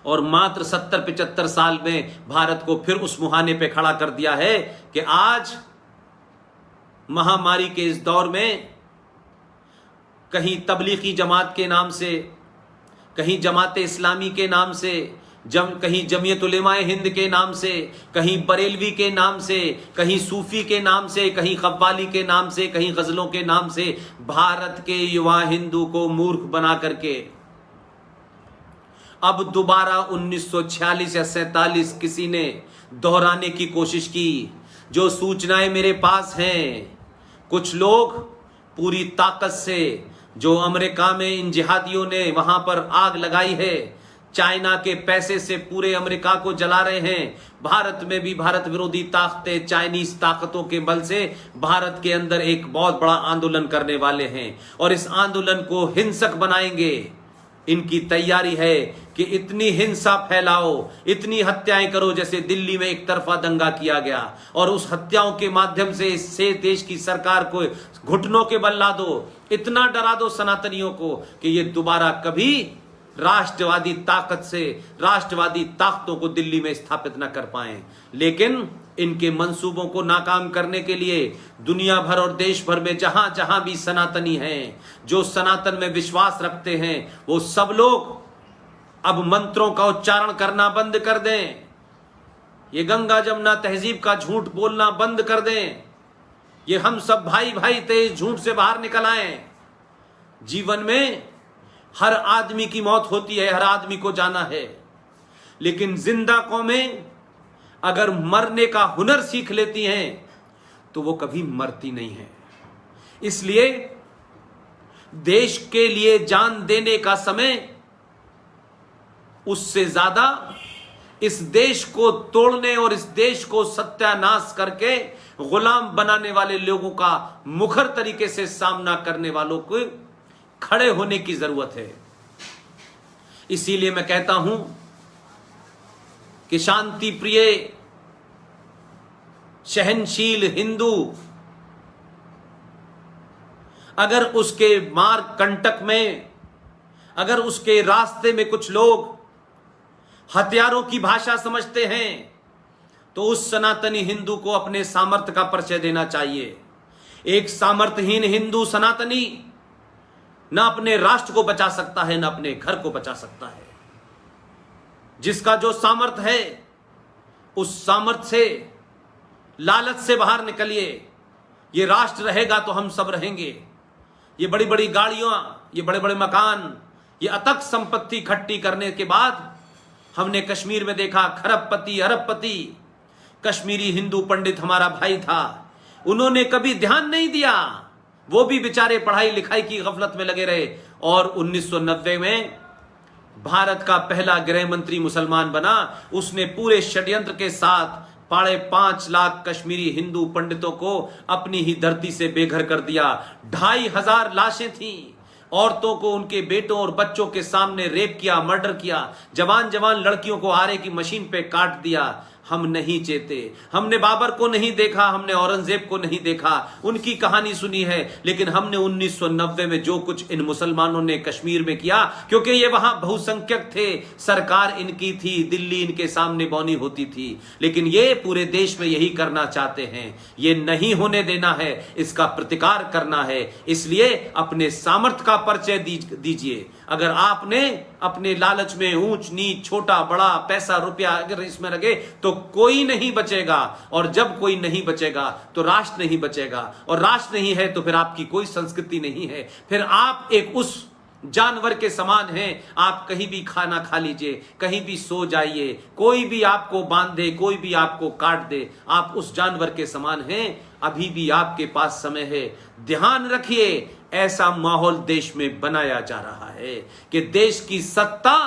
और मात्र 70-75 साल में भारत को फिर उस मुहाने पे खड़ा कर दिया है कि आज महामारी के इस दौर में कहीं तबलीगी जमात के नाम से, कहीं जमात इस्लामी के नाम से, कहीं जमीयत उलेमाए हिंद के नाम से, कहीं बरेलवी के नाम से, कहीं सूफी के नाम से, कहीं कव्वाली के नाम से, कहीं गजलों के नाम से भारत के युवा हिंदू को मूर्ख बना करके अब दोबारा 1946 या 47 किसी ने दोहराने की कोशिश की। जो सूचनाएं मेरे पास हैं, कुछ लोग पूरी ताकत से, जो अमेरिका में इन जिहादियों ने वहां पर आग लगाई है, चाइना के पैसे से पूरे अमेरिका को जला रहे हैं, भारत में भी भारत विरोधी ताकतें चाइनीज ताकतों के बल से भारत के अंदर एक बहुत बड़ा आंदोलन करने वाले हैं और इस आंदोलन को हिंसक बनाएंगे। इनकी तैयारी है कि इतनी हिंसा फैलाओ, इतनी हत्याएं करो जैसे दिल्ली में एक तरफा दंगा किया गया, और उस हत्याओं के माध्यम से इससे देश की सरकार को घुटनों के बल ला दो, इतना डरा दो सनातनियों को कि ये दोबारा कभी राष्ट्रवादी ताकत से, राष्ट्रवादी ताकतों को दिल्ली में स्थापित न कर पाए। लेकिन इनके मंसूबों को नाकाम करने के लिए दुनिया भर और देश भर में जहां जहां भी सनातनी हैं, जो सनातन में विश्वास रखते हैं, वो सब लोग अब मंत्रों का उच्चारण करना बंद कर दें। ये गंगा जमुना तहजीब का झूठ बोलना बंद कर दें। ये हम सब भाई भाई थे, इस झूठ से बाहर निकल आए। जीवन में हर आदमी की मौत होती है, हर आदमी को जाना है, लेकिन जिंदा कौमें अगर मरने का हुनर सीख लेती हैं तो वो कभी मरती नहीं है। इसलिए देश के लिए जान देने का समय उससे ज्यादा इस देश को तोड़ने और इस देश को सत्यानाश करके गुलाम बनाने वाले लोगों का मुखर तरीके से सामना करने वालों को खड़े होने की जरूरत है। इसीलिए मैं कहता हूं कि शांति प्रिय सहनशील हिंदू अगर उसके मार्ग कंटक में, अगर उसके रास्ते में कुछ लोग हथियारों की भाषा समझते हैं तो उस सनातनी हिंदू को अपने सामर्थ्य का परिचय देना चाहिए। एक सामर्थ्यहीन हिंदू सनातनी ना अपने राष्ट्र को बचा सकता है, ना अपने घर को बचा सकता है। जिसका जो सामर्थ्य है उस सामर्थ्य से, लालच से बाहर निकलिए। ये राष्ट्र रहेगा तो हम सब रहेंगे। ये बड़ी बड़ी गाड़ियां, ये बड़े बड़े मकान, ये अथक संपत्ति इकट्ठी करने के बाद हमने कश्मीर में देखा खरबपति अरबपति कश्मीरी हिंदू पंडित हमारा भाई था, उन्होंने कभी ध्यान नहीं दिया, वो भी बेचारे पढ़ाई लिखाई की गफलत में लगे रहे और 1990 में भारत का पहला गृह मंत्री मुसलमान बना। उसने पूरे षड्यंत्र के साथ 5.5 लाख कश्मीरी हिंदू पंडितों को अपनी ही धरती से बेघर कर दिया। 2,500 लाशें थीं, औरतों को उनके बेटों और बच्चों के सामने रेप किया, मर्डर किया, जवान जवान लड़कियों को आरे की मशीन पे काट दिया। हम नहीं चेते, हमने बाबर को नहीं देखा, हमने औरंगजेब को नहीं देखा, उनकी कहानी सुनी है, लेकिन हमने 1990 में जो कुछ इन मुसलमानों ने कश्मीर में किया, क्योंकि ये वहां बहुसंख्यक थे, सरकार इनकी थी, दिल्ली इनके सामने बौनी होती थी, लेकिन ये पूरे देश में यही करना चाहते हैं। ये नहीं होने देना है, इसका प्रतिकार करना है। इसलिए अपने सामर्थ्य का परिचय दीजिए। अगर आपने अपने लालच में ऊंच नीच, छोटा बड़ा, पैसा रुपया अगर इसमें लगे तो कोई नहीं बचेगा, और जब कोई नहीं बचेगा तो राष्ट्र नहीं बचेगा, और राष्ट्र नहीं है तो फिर आपकी कोई संस्कृति नहीं है। फिर आप एक उस जानवर के समान हैं। आप कहीं भी खाना खा लीजिए, कहीं भी सो जाइए, कोई भी आपको बांध दे, कोई भी आपको काट दे, आप उस जानवर के समान हैं। अभी भी आपके पास समय है। ध्यान रखिए, ऐसा माहौल देश में बनाया जा रहा है कि देश की सत्ता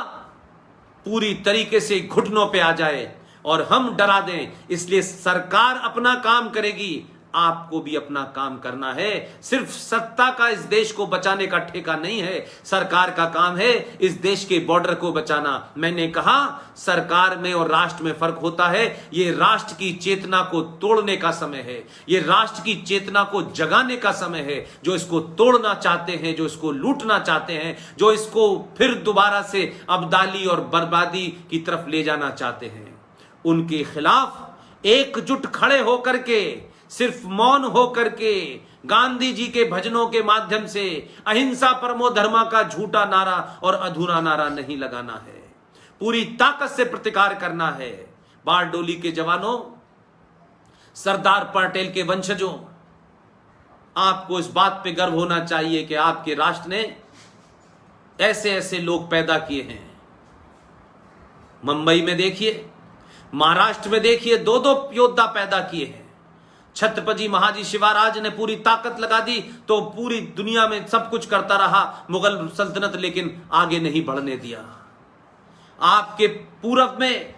पूरी तरीके से घुटनों पे आ जाए और हम डरा दें। इसलिए सरकार अपना काम करेगी, आपको भी अपना काम करना है। सिर्फ सत्ता का इस देश को बचाने का ठेका नहीं है, सरकार का काम है इस देश के बॉर्डर को बचाना। मैंने कहा सरकार में और राष्ट्र में फर्क होता है। ये राष्ट्र की चेतना को तोड़ने का समय है, ये राष्ट्र की चेतना को जगाने का समय है। जो इसको तोड़ना चाहते हैं, जो इसको लूटना चाहते हैं, जो इसको फिर दोबारा से अब्दाली और बर्बादी की तरफ ले जाना चाहते हैं, उनके खिलाफ एकजुट खड़े होकर के, सिर्फ मौन होकर के, गांधी जी के भजनों के माध्यम से अहिंसा परमो धर्मा का झूठा नारा और अधूरा नारा नहीं लगाना है, पूरी ताकत से प्रतिकार करना है। बारडोली के जवानों, सरदार पटेल के वंशजों, आपको इस बात पे गर्व होना चाहिए कि आपके राष्ट्र ने ऐसे ऐसे लोग पैदा किए हैं। मुंबई में देखिए, महाराष्ट्र में देखिए, दो दो योद्धा पैदा किए हैं। छत्रपति महाजी शिवाराज ने पूरी ताकत लगा दी तो पूरी दुनिया में सब कुछ करता रहा मुगल सल्तनत, लेकिन आगे नहीं बढ़ने दिया। आपके पूरब में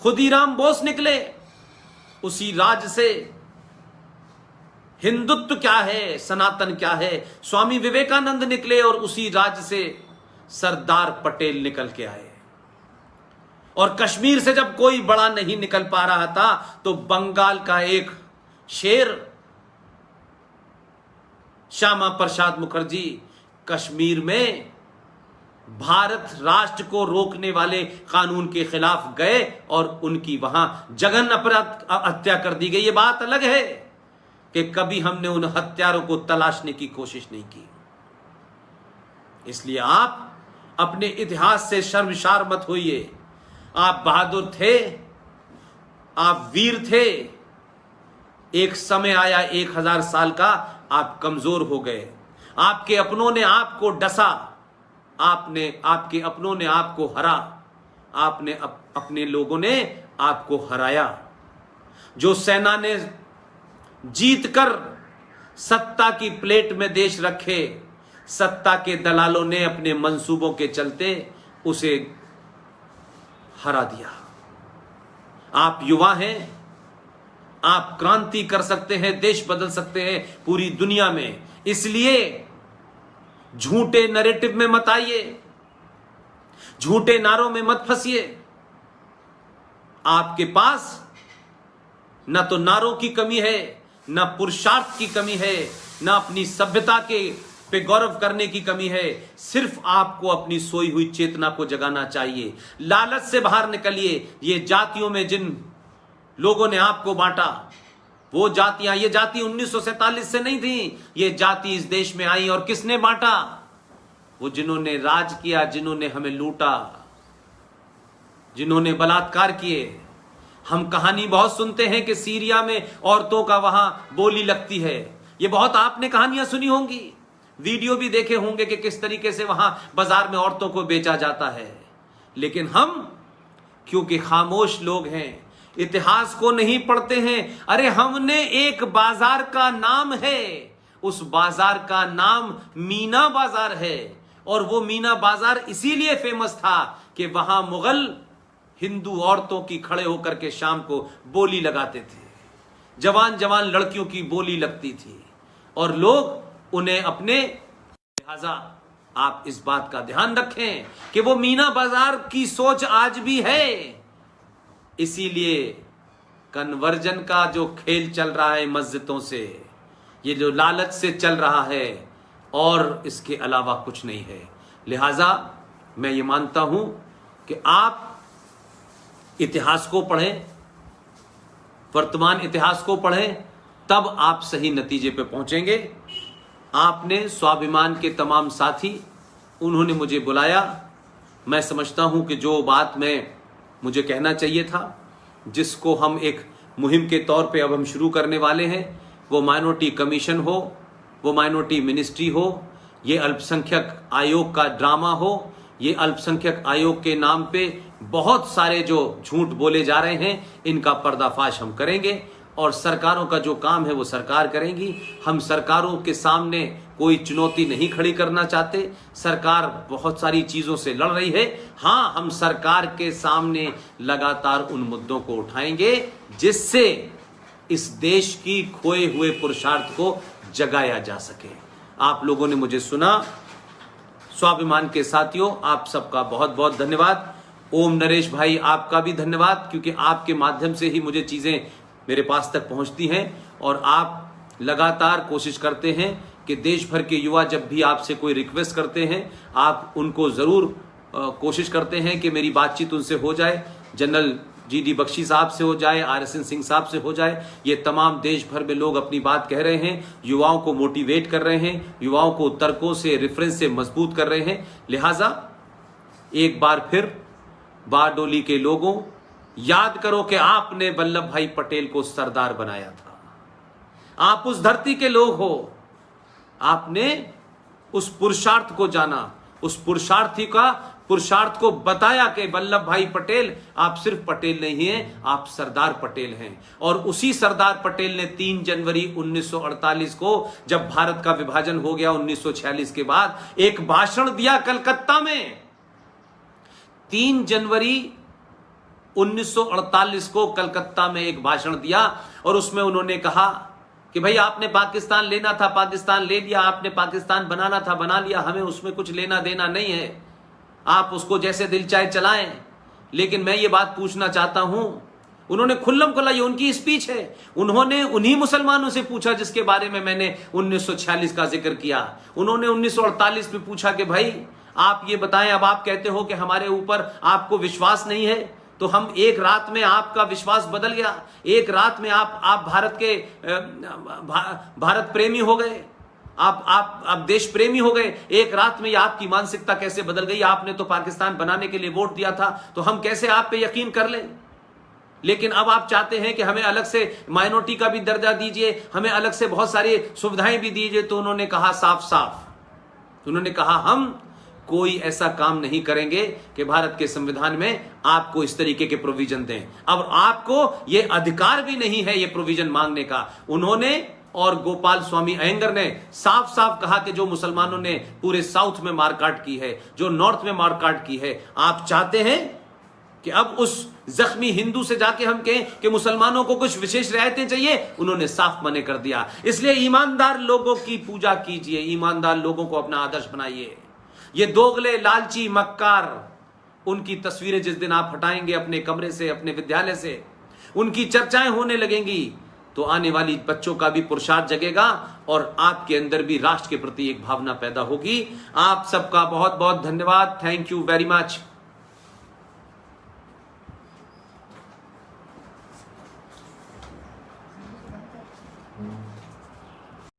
खुदीराम बोस निकले, उसी राज से हिंदुत्व क्या है, सनातन क्या है, स्वामी विवेकानंद निकले और उसी राज से सरदार पटेल निकल के आए। और कश्मीर से जब कोई बड़ा नहीं निकल पा रहा था तो बंगाल का एक शेर श्यामा प्रसाद मुखर्जी कश्मीर में भारत राष्ट्र को रोकने वाले कानून के खिलाफ गए और उनकी वहां जघन्य अपराध हत्या कर दी गई। ये बात अलग है कि कभी हमने उन हत्यारों को तलाशने की कोशिश नहीं की। इसलिए आप अपने इतिहास से शर्मसार मत होइए। आप बहादुर थे, आप वीर थे। एक समय आया 1000 साल का, आप कमजोर हो गए। आपके अपनों ने आपको डसा, आपके अपनों ने आपको हरा, अपने लोगों ने आपको हराया। जो सेना ने जीतकर सत्ता की प्लेट में देश रखे, सत्ता के दलालों ने अपने मंसूबों के चलते उसे हरा दिया। आप युवा हैं, आप क्रांति कर सकते हैं, देश बदल सकते हैं पूरी दुनिया में। इसलिए झूठे नैरेटिव में मत आइए, झूठे नारों में मत फंसिए। आपके पास न तो नारों की कमी है, न पुरुषार्थ की कमी है, न अपनी सभ्यता के पे गौरव करने की कमी है। सिर्फ आपको अपनी सोई हुई चेतना को जगाना चाहिए। लालच से बाहर निकलिए। ये जातियों में जिन लोगों ने आपको बांटा, वो जातियां, ये जाति 1947 से नहीं थी। ये जाति इस देश में आई और किसने बांटा? वो जिन्होंने राज किया, जिन्होंने हमें लूटा, जिन्होंने बलात्कार किए। हम कहानी बहुत सुनते हैं कि सीरिया में औरतों का वहां बोली लगती है। ये बहुत आपने कहानियां सुनी होंगी, वीडियो भी देखे होंगे कि किस तरीके से वहां बाजार में औरतों को बेचा जाता है। लेकिन हम क्योंकि खामोश लोग हैं, इतिहास को नहीं पढ़ते हैं। अरे हमने एक बाजार का नाम है, उस बाजार का नाम मीना बाजार है। और वो मीना बाजार इसीलिए फेमस था कि वहां मुगल हिंदू औरतों की खड़े होकर के शाम को बोली लगाते थे। जवान जवान लड़कियों की बोली लगती थी और लोग उन्हें अपने, लिहाजा आप इस बात का ध्यान रखें कि वो मीना बाजार की सोच आज भी है। इसीलिए कन्वर्जन का जो खेल चल रहा है मस्जिदों से, ये जो लालच से चल रहा है, और इसके अलावा कुछ नहीं है। लिहाजा मैं ये मानता हूं कि आप इतिहास को पढ़ें, वर्तमान इतिहास को पढ़ें, तब आप सही नतीजे पे पहुंचेंगे। आपने स्वाभिमान के तमाम साथी, उन्होंने मुझे बुलाया। मैं समझता हूं कि जो बात मुझे कहना चाहिए था, जिसको हम एक मुहिम के तौर पे अब हम शुरू करने वाले हैं, वो माइनॉरिटी कमीशन हो, वो माइनॉरिटी मिनिस्ट्री हो, ये अल्पसंख्यक आयोग का ड्रामा हो, ये अल्पसंख्यक आयोग के नाम पे बहुत सारे जो झूठ बोले जा रहे हैं, इनका पर्दाफाश हम करेंगे। और सरकारों का जो काम है वो सरकार करेंगी। हम सरकारों के सामने कोई चुनौती नहीं खड़ी करना चाहते। सरकार बहुत सारी चीजों से लड़ रही है। हाँ, हम सरकार के सामने लगातार उन मुद्दों को उठाएंगे जिससे इस देश की खोए हुए पुरुषार्थ को जगाया जा सके। आप लोगों ने मुझे सुना। स्वाभिमान के साथियों, आप सबका बहुत बहुत धन्यवाद। ओम नरेश भाई, आपका भी धन्यवाद, क्योंकि आपके माध्यम से ही मुझे चीजें मेरे पास तक पहुंचती हैं और आप लगातार कोशिश करते हैं कि देश भर के युवा जब भी आपसे कोई रिक्वेस्ट करते हैं, आप उनको जरूर कोशिश करते हैं कि मेरी बातचीत उनसे हो जाए, जनरल GD बख्शी साहब से हो जाए, RSN सिंह साहब से हो जाए। ये तमाम देश भर में लोग अपनी बात कह रहे हैं, युवाओं को मोटिवेट कर रहे हैं, युवाओं को तर्कों से, रेफरेंस से मजबूत कर रहे हैं। लिहाजा एक बार फिर बारडोली के लोगों, याद करो कि आपने वल्लभ भाई पटेल को सरदार बनाया था। आप उस धरती के लोग हो, आपने उस पुरुषार्थ को जाना, उस पुरुषार्थ को बताया कि वल्लभ भाई पटेल आप सिर्फ पटेल नहीं हैं, आप सरदार पटेल हैं। और उसी सरदार पटेल ने 3 जनवरी 1948 को, जब भारत का विभाजन हो गया 1946 के बाद, एक भाषण दिया कलकत्ता में। 3 जनवरी 1948 को कलकत्ता में एक भाषण दिया और उसमें उन्होंने कहा कि भाई आपने पाकिस्तान लेना था, पाकिस्तान ले लिया, आपने पाकिस्तान बनाना था, बना लिया, हमें उसमें कुछ लेना देना नहीं है, आप उसको जैसे दिल चाहे चलाएं। लेकिन मैं ये बात पूछना चाहता हूं, उन्होंने खुल्लम खुल्ला, ये उनकी स्पीच है, उन्होंने उन्हीं मुसलमानों से पूछा जिसके बारे में मैंने 1946 का जिक्र किया। उन्होंने 1948 में पूछा कि भाई आप ये बताएं, अब आप कहते हो कि हमारे ऊपर आपको विश्वास नहीं है, तो हम एक रात में आपका विश्वास बदल गया, एक रात में आप भारत के भारत प्रेमी हो गए, आप देश प्रेमी हो गए, एक रात में आपकी मानसिकता कैसे बदल गई? आपने तो पाकिस्तान बनाने के लिए वोट दिया था, तो हम कैसे आप पे यकीन कर लें? लेकिन अब आप चाहते हैं कि हमें अलग से माइनॉरिटी का भी दर्जा दीजिए, हमें अलग से बहुत सारी सुविधाएं भी दीजिए। तो उन्होंने कहा साफ साफ, उन्होंने कहा हम कोई ऐसा काम नहीं करेंगे कि भारत के संविधान में आपको इस तरीके के प्रोविजन दें। अब आपको यह अधिकार भी नहीं है ये प्रोविजन मांगने का। उन्होंने और गोपाल स्वामी अयंगर ने साफ साफ कहा कि जो मुसलमानों ने पूरे साउथ में मारकाट की है, जो नॉर्थ में मारकाट की है, आप चाहते हैं कि अब उस जख्मी हिंदू से जाके हम कहें कि मुसलमानों को कुछ विशेष रियायतें चाहिए? उन्होंने साफ मना कर दिया। इसलिए ईमानदार लोगों की पूजा कीजिए, ईमानदार लोगों को अपना आदर्श बनाइए। ये दोगले, लालची, मक्कार, उनकी तस्वीरें जिस दिन आप हटाएंगे अपने कमरे से, अपने विद्यालय से, उनकी चर्चाएं होने लगेंगी, तो आने वाली बच्चों का भी पुरुषार्थ जगेगा और आपके अंदर भी राष्ट्र के प्रति एक भावना पैदा होगी। आप सबका बहुत बहुत धन्यवाद। Thank you very much.